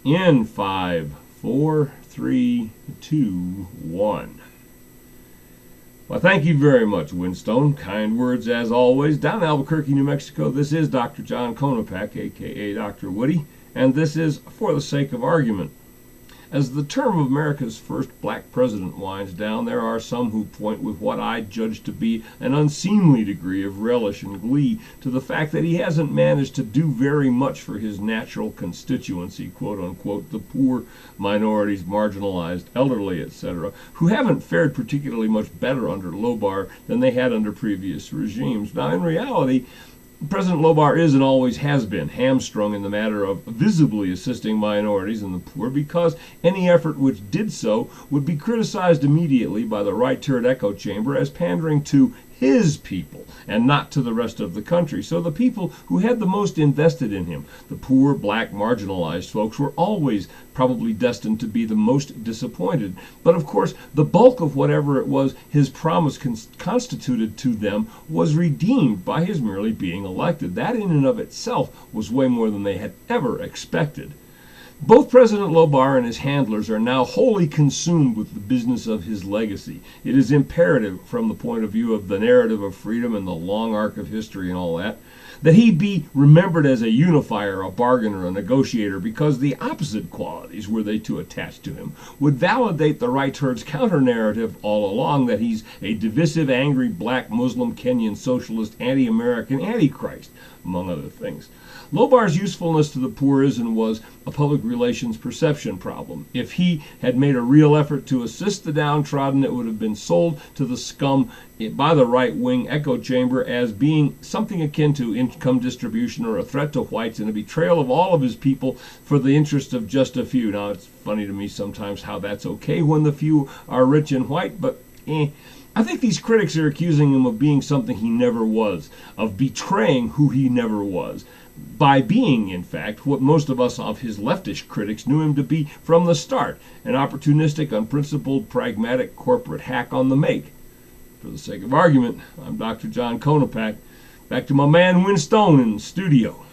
in 5, 4, 3, 2, 1. Well, thank you very much, Winstone. Kind words as always. Down in Albuquerque, New Mexico, this is Dr. John Konopak, a.k.a. Dr. Woody, and this is For the Sake of Argument. As the term of America's first black president winds down, there are some who point with what I judge to be an unseemly degree of relish and glee to the fact that he hasn't managed to do very much for his natural constituency, quote unquote, the poor, minorities, marginalized, elderly, etc., who haven't fared particularly much better under Lowbar than they had under previous regimes. Now, in reality, President Lowbar is and always has been hamstrung in the matter of visibly assisting minorities and the poor, because any effort which did so would be criticized immediately by the right-turret echo chamber as pandering to his people and not to the rest of the country. So the people who had the most invested in him, the poor, black, marginalized folks, were always probably destined to be the most disappointed. But of course, the bulk of whatever it was his promise constituted to them was redeemed by his merely being elected. That in and of itself was way more than they had ever expected. Both President Lowbar and his handlers are now wholly consumed with the business of his legacy. It is imperative, from the point of view of the narrative of freedom and the long arc of history and all that he be remembered as a unifier, a bargainer, a negotiator, because the opposite qualities, were they to attach to him, would validate the right-turret's counter-narrative all along that he's a divisive, angry, black, Muslim, Kenyan, socialist, anti-American, antichrist, among other things. Lowbar's usefulness to the poor is and was a public relations perception problem. If he had made a real effort to assist the downtrodden, it would have been sold to the scum by the right-wing echo chamber as being something akin to income distribution or a threat to whites and a betrayal of all of his people for the interest of just a few. Now, it's funny to me sometimes how that's okay when the few are rich and white, but I think these critics are accusing him of being something he never was, of betraying who he never was, by being, in fact, what most of us of his leftish critics knew him to be from the start, an opportunistic, unprincipled, pragmatic corporate hack on the make. For the sake of argument, I'm Dr. John Konopak. Back to my man Winstone in the studio.